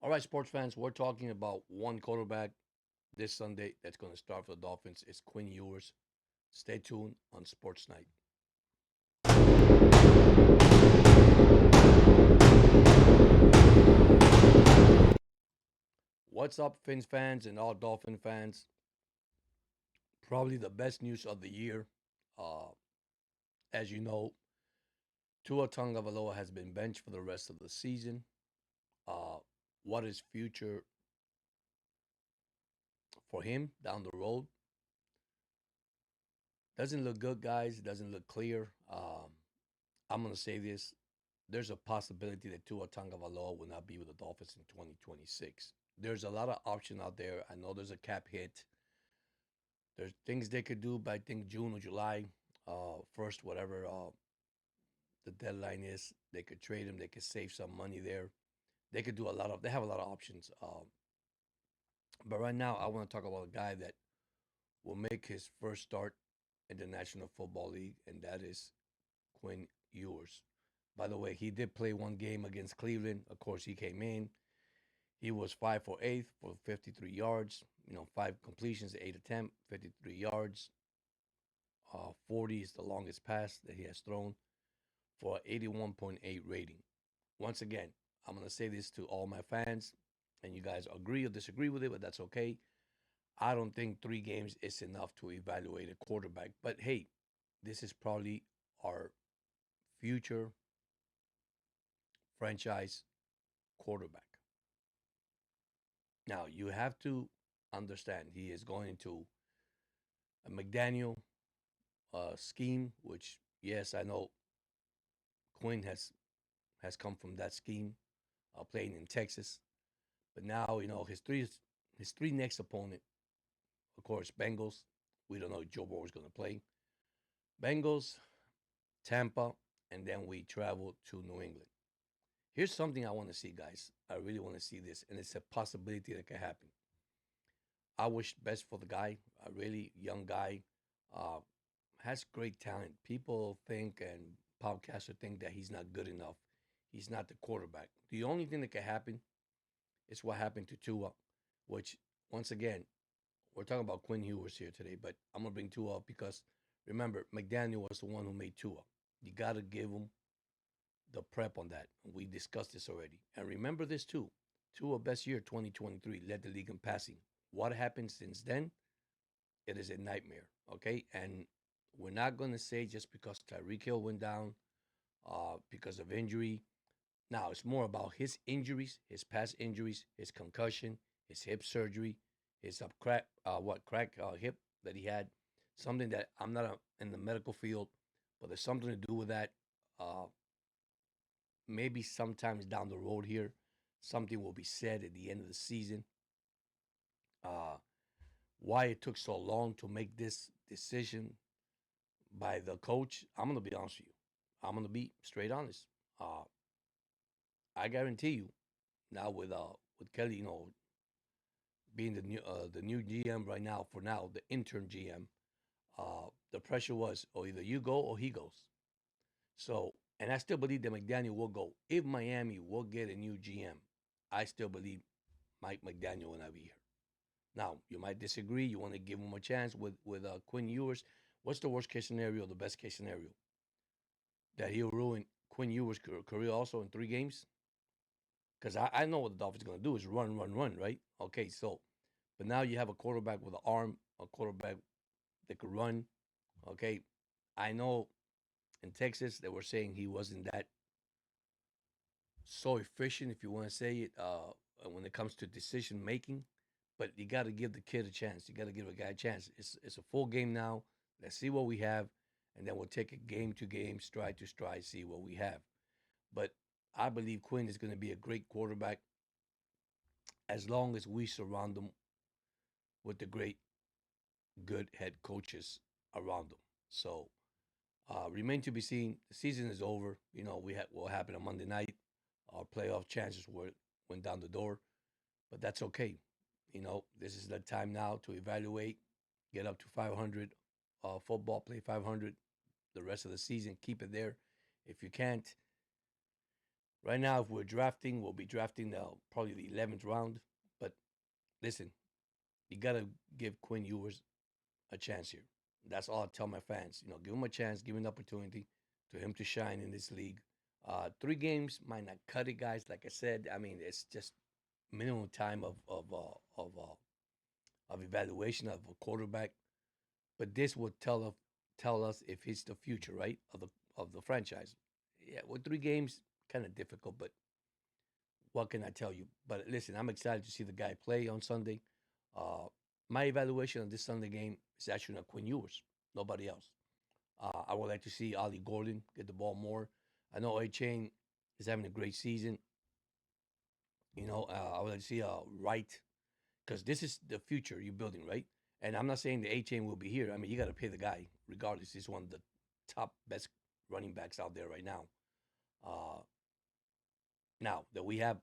All right, sports fans, we're talking about one quarterback this Sunday that's going to start for the Dolphins. It's Quinn Ewers. Stay tuned on Sports Night. What's up, Fins fans and all Dolphin fans? Probably the best news of the year. Uh, as you know, Tua Tagovailoa has been benched for the rest of the season. Uh, what is future for him down the road? Doesn't look good, guys. Doesn't look clear. I'm gonna say this: there's a possibility that Tua Tagovailoa will not be with the Dolphins in 2026. There's a lot of option out there. I know there's a cap hit. There's things they could do by I think June or July, first, whatever the deadline is. They could trade him. They could save some money there. They could do a lot of. They have a lot of options. But right now, I want to talk about a guy that will make his first start in the National Football League, and that is Quinn Ewers. By the way, he did play one game against Cleveland. Of course, he came in. He was 5 for 8 for 53 yards. Five completions, 8 attempts, 53 yards. 40 is the longest pass that he has thrown for an 81.8 rating. Once again, I'm going to say this to all my fans, and you guys agree or disagree with it, but that's okay. I don't think 3 games is enough to evaluate a quarterback. But hey, this is probably our future franchise quarterback. Now, you have to understand he is going into a McDaniel scheme, which, yes, I know Quinn has come from that scheme, playing in Texas. But now, his three next opponent, of course, Bengals. We don't know if Joe Burrow is going to play. Bengals, Tampa, and then we travel to New England. Here's something I want to see, guys. I really want to see this, and it's a possibility that can happen. I wish best for the guy, a really young guy, uh, has great talent. People think and podcasters think that he's not good enough. He's not the quarterback. The only thing that can happen is what happened to Tua, which once again we're talking about Quinn Ewers here today, but I'm gonna bring Tua up because remember McDaniel was the one who made Tua. You gotta give him the prep on that. We discussed this already, and remember this too. Tua best year 2023 led the league in passing. What happened since then? It is a nightmare. Okay, and we're not gonna say just because Tyreek Hill went down, because of injury. Now it's more about his injuries, his past injuries, his concussion, his hip surgery, his crack hip that he had. Something that I'm not in the medical field, but there's something to do with that. Uh, Maybe sometimes down the road here, something will be said at the end of the season. Uh, why it took so long to make this decision by the coach? I'm gonna be honest with you. I'm gonna be straight honest. Uh, I guarantee you, now with Kelly, being the new GM right now, for now the intern GM, the pressure was, oh, either you go or he goes. So, and I still believe that McDaniel will go. If Miami will get a new GM, I still believe Mike McDaniel will not be here. Now, you might disagree. You want to give him a chance with Quinn Ewers. What's the worst case scenario? The best case scenario that he'll ruin Quinn Ewers' career also in 3 games. Because I know what the Dolphins are going to do is run, run, run, right? Okay, so, but now you have a quarterback with an arm, a quarterback that could run. Okay, I know in Texas they were saying he wasn't that so efficient, if you want to say it, when it comes to decision making. But you got to give the kid a chance. You got to give a guy a chance. It's a full game now. Let's see what we have, and then we'll take it game to game, stride to stride, see what we have. But I believe Quinn is going to be a great quarterback as long as we surround him with the great, good head coaches around him. So remain to be seen. The season is over. We had what happened on Monday night. Our playoff chances went down the door, but that's okay. This is the time now to evaluate, get up to 500 football, play 500 the rest of the season, keep it there. If you can't, Right now, if we're drafting, we'll be drafting probably the 11th round. But listen, you gotta give Quinn Ewers a chance here. That's all I tell my fans. Give him a chance, give him an opportunity to him to shine in this league. 3 games might not cut it, guys. Like I said, I mean it's just minimum time of evaluation of a quarterback. But this will tell us if he's the future, right, of the franchise. Yeah, with 3 games, kind of difficult, but what can I tell you? But listen, I'm excited to see the guy play on Sunday. Uh, my evaluation of this Sunday game is actually not Quinn Ewers, nobody else. I would like to see Ollie Gordon get the ball more. I know A Chain is having a great season. I would like to see Wright because this is the future you're building, right? And I'm not saying the A Chain will be here. I mean, you got to pay the guy regardless. He's one of the top best running backs out there right now. Uh, Now that we have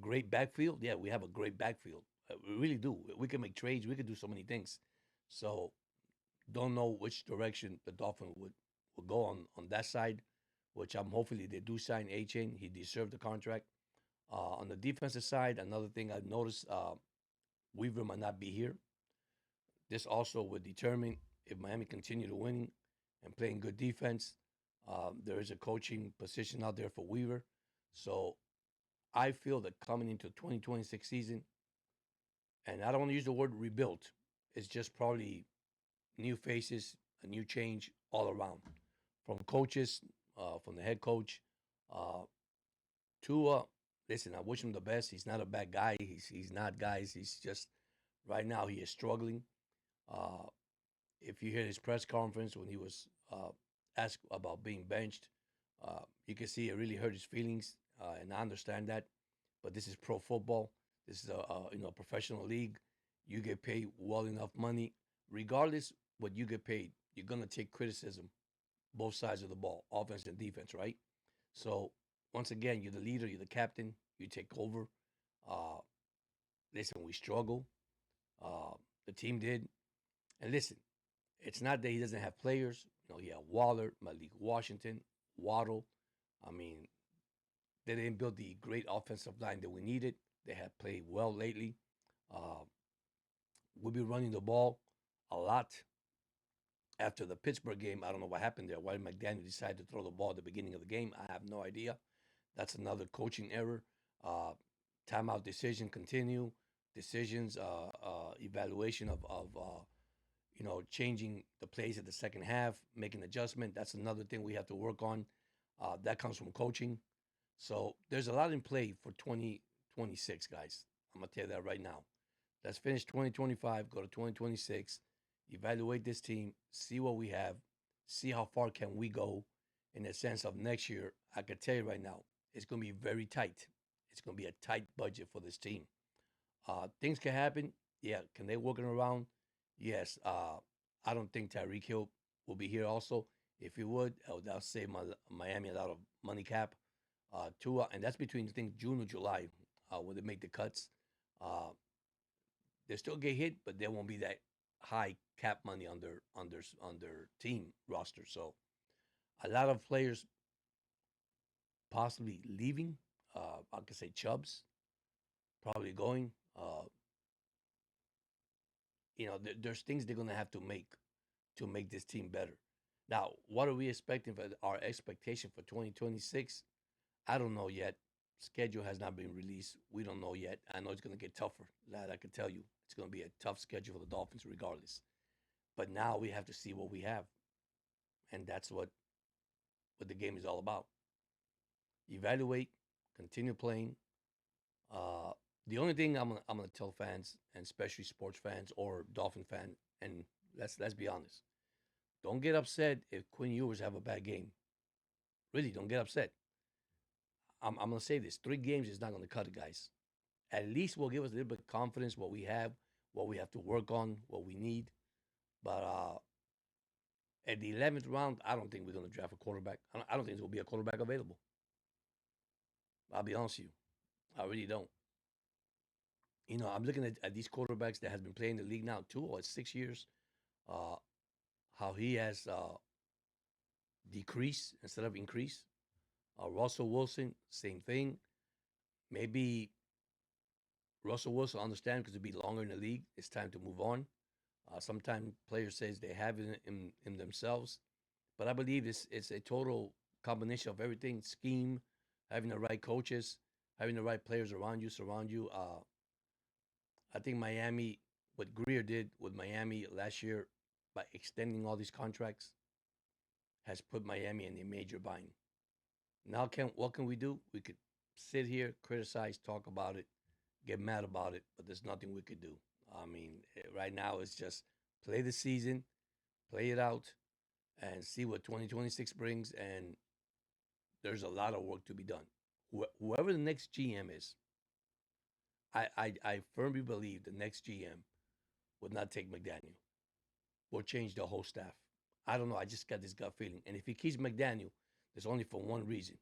great backfield, yeah, we have a great backfield. We really do. We can make trades. We can do so many things. So don't know which direction the Dolphins would go on that side, which I'm hopefully they do sign A Chain. He deserved the contract. On the defensive side, another thing I've noticed, Weaver might not be here. This also would determine if Miami continue to winning and playing good defense. There is a coaching position out there for Weaver. So I feel that coming into 2026 season, and I don't want to use the word rebuilt, it's just probably new faces, a new change all around, from coaches, from the head coach. Uh, Tua, listen, I wish him the best. He's not a bad guy. He's not, guys. He's just right now he is struggling. Uh, if you hear his press conference when he was asked about being benched, you can see it really hurt his feelings, and I understand that. But this is pro football. This is a professional league. You get paid well enough money, regardless what you get paid. You're gonna take criticism, both sides of the ball, offense and defense, right? So once again, you're the leader, you're the captain. You take over. Uh, Listen, we struggle. Uh, the team did, and listen, it's not that he doesn't have players. He had Waller, Malik Washington, Waddle. I mean, they didn't build the great offensive line that we needed. They have played well lately. Uh, we'll be running the ball a lot. After the Pittsburgh game, I don't know what happened there. Why McDaniel decided to throw the ball at the beginning of the game, I have no idea. That's another coaching error. Uh, Timeout decision continue. Decisions, evaluation of changing the plays at the second half, making adjustment. That's another thing we have to work on. That comes from coaching. So there's a lot in play for 2026, guys. I'm gonna tell you that right now. Let's finish 2025, go to 2026, evaluate this team, see what we have, see how far can we go in the sense of next year. I can tell you right now, it's gonna be very tight. It's gonna be a tight budget for this team. Things can happen. Yeah, can they work it around? Yes. I don't think Tyreek Hill will be here. Also, if he would, that'll save Miami a lot of money cap. Tua, and that's between I think June or July when they make the cuts. Uh, they still get hit, but there won't be that high cap money on their team roster. So a lot of players possibly leaving. I could say Chubbs probably going. There's things they're gonna have to make this team better. Now, what are we expecting for our expectation for 2026? I don't know yet. Schedule has not been released. We don't know yet. I know it's going to get tougher. That I can tell you. It's going to be a tough schedule for the Dolphins, regardless. But now we have to see what we have, and that's what the game is all about. Evaluate, continue playing. Uh, the only thing I'm gonna tell fans, and especially sports fans or Dolphin fans, and let's be honest, don't get upset if Quinn Ewers have a bad game. Really, don't get upset. I'm gonna say this: 3 games is not gonna cut it, guys. At least will give us a little bit of confidence what we have, what we have to work on, what we need. But at the 11th round, I don't think we're going to draft a quarterback. I don't think there will be a quarterback available. I'll be honest with you. I really don't. I'm looking at these quarterbacks that has been playing the league now 2 or 6 years. Uh, how he has decreased instead of increased. Russell Wilson, same thing. Maybe Russell Wilson understand because it'll be longer in the league. It's time to move on. Sometimes players says they have it in themselves, but I believe it's a total combination of everything: scheme, having the right coaches, having the right players around you, surround you. I think Miami, what Greer did with Miami last year by extending all these contracts, has put Miami in a major bind. Now, can what can we do? We could sit here, criticize, talk about it, get mad about it, but there's nothing we could do. I mean, right now it's just play the season, play it out, and see what 2026 brings. And there's a lot of work to be done. Whoever the next GM is, I firmly believe the next GM would not take McDaniel. Will change the whole staff. I don't know. I just got this gut feeling. And if he keeps McDaniel, there's only for one reason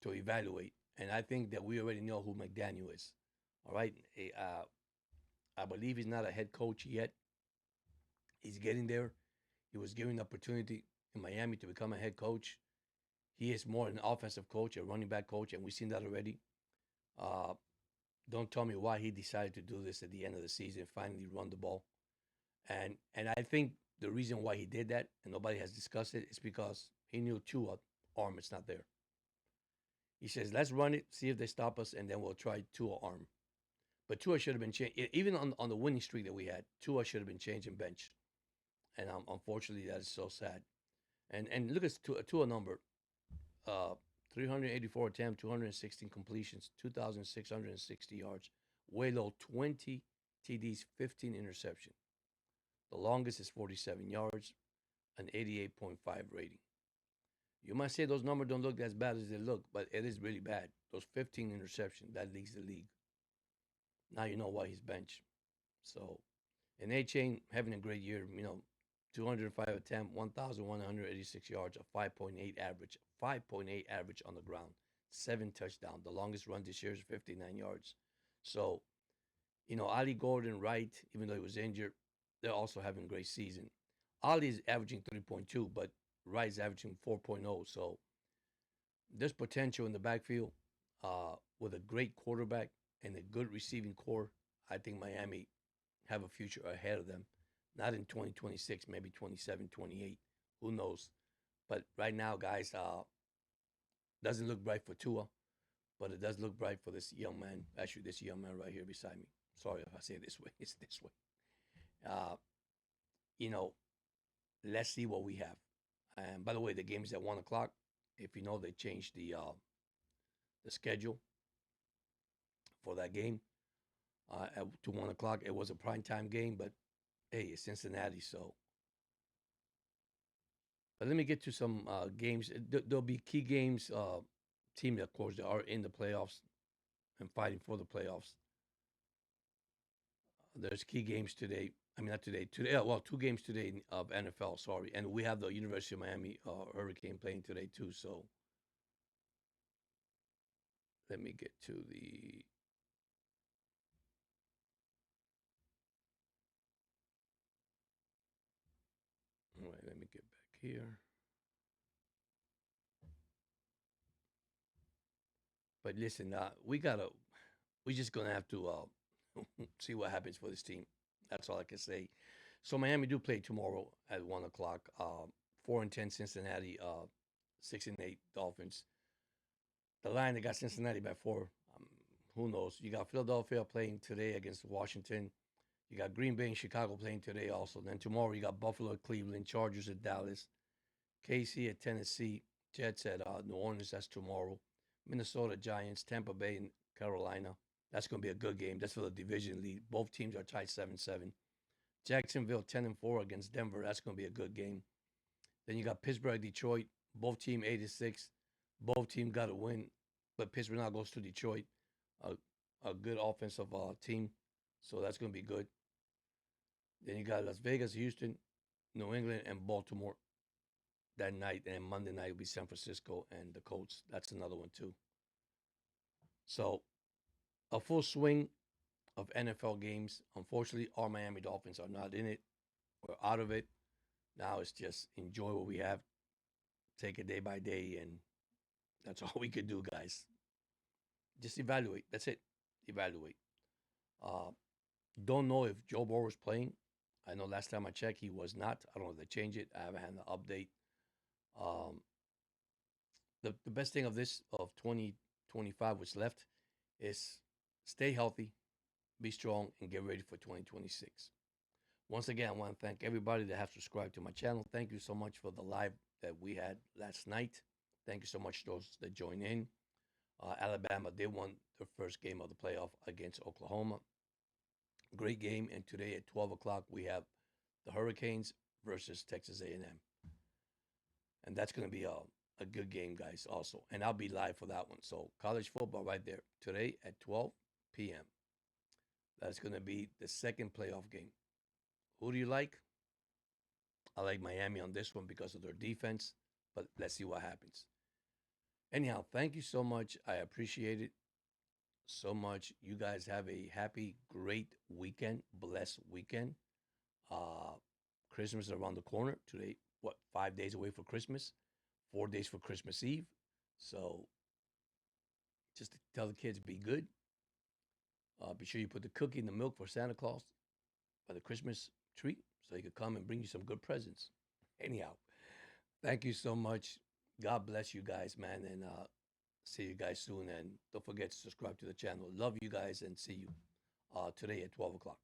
to evaluate. And I think that we already know who McDaniel is. All right. I believe he's not a head coach yet. He's getting there. He was given the opportunity in Miami to become a head coach. He is more an offensive coach, a running back coach, and we've seen that already. Uh, don't tell me why he decided to do this at the end of the season, finally run the ball. And I think the reason why he did that, and nobody has discussed it, is because he knew Tua arm is not there. He says, let's run it, see if they stop us, and then we'll try Tua arm. But Tua should have been changed. Even on the winning streak that we had, Tua should have been changed and benched. And unfortunately, that is so sad. And look at Tua number: uh, 384 attempts, 216 completions, 2,660 yards, way low, 20 TDs, 15 interception. The longest is 47 yards, an 88.5 rating. You might say those numbers don't look as bad as they look, but it is really bad. Those 15 interceptions, that leads the league. Now you know why he's benched. So, and A-Chain having a great year, 205 attempt, 1,186 yards, a 5.8 average, 5.8 average on the ground, 7 touchdowns. The longest run this year is 59 yards. So, Ali Gordon, Wright, even though he was injured, they're also having a great season. Ali is averaging 3.2, but Wright's averaging 4.0. So there's potential in the backfield with a great quarterback and a good receiving core. I think Miami have a future ahead of them. Not in 2026, maybe 27, 28. Who knows? But right now, guys, doesn't look bright for Tua, but it does look bright for this young man. Actually, this young man right here beside me. Sorry if I say it this way. It's this way. Uh, you know, let's see what we have. And by the way, the game is at 1 o'clock. If you know, they changed the schedule for that game to 1 o'clock. It was a prime time game, but hey, it's Cincinnati, so. But let me get to some games. There'll be key games. Teams, of course, that are in the playoffs and fighting for the playoffs. There's key games today. I mean, not today. Today, well, 2 games today of NFL. Sorry, and we have the University of Miami Hurricane playing today too. So let me get to the. All right, let me get back here. But listen, we're just gonna have to see what happens for this team. That's all I can say. So Miami do play tomorrow at 1 o'clock. 4-10 Cincinnati, 6-8 Dolphins. The line they got Cincinnati by 4. Who knows? You got Philadelphia playing today against Washington. You got Green Bay and Chicago playing today also. Then tomorrow you got Buffalo at Cleveland, Chargers at Dallas, KC at Tennessee, Jets at New Orleans. That's tomorrow. Minnesota Giants, Tampa Bay, and Carolina. That's going to be a good game. That's for the division lead. Both teams are tied 7-7. Jacksonville 10-4 against Denver. That's going to be a good game. Then you got Pittsburgh, Detroit. Both team 8-6. Both team got to win, but Pittsburgh now goes to Detroit. A good offensive team, so that's going to be good. Then you got Las Vegas, Houston, New England, and Baltimore that night. And Monday night will be San Francisco and the Colts. That's another one too. So a full swing of NFL games. Unfortunately, our Miami Dolphins are not in it. We're out of it. Now it's just enjoy what we have, take it day by day, and That's all we could do, guys. Just evaluate. That's it. Evaluate. Uh, don't know if Joe Burrow is playing. I know last time I checked, he was not. I don't know if they changed it. I haven't had an update. Um, the best thing of this of 2025 what's left is stay healthy, be strong, and get ready for 2026. Once again, I want to thank everybody that have subscribed to my channel. Thank you so much for the live that we had last night. Thank you so much to those that joined in. Alabama did won their first game of the playoff against Oklahoma. Great game. And today at 12 o'clock, we have the Hurricanes versus Texas A&M. And that's going to be a good game, guys, also. And I'll be live for that one. So college football right there today at 12 p.m. That's going to be the second playoff game. Who do you like? I like Miami on this one because of their defense, but let's see what happens. Anyhow, thank you so much. I appreciate it so much. You guys have a happy, great weekend, blessed weekend. Uh, Christmas is around the corner. Today, 5 days away for Christmas, 4 days for Christmas Eve. So just tell the kids be good. Be sure you put the cookie in the milk for Santa Claus by the Christmas tree so he could come and bring you some good presents. Anyhow, thank you so much. God bless you guys, man. And see you guys soon. And don't forget to subscribe to the channel. Love you guys and see you today at 12 o'clock.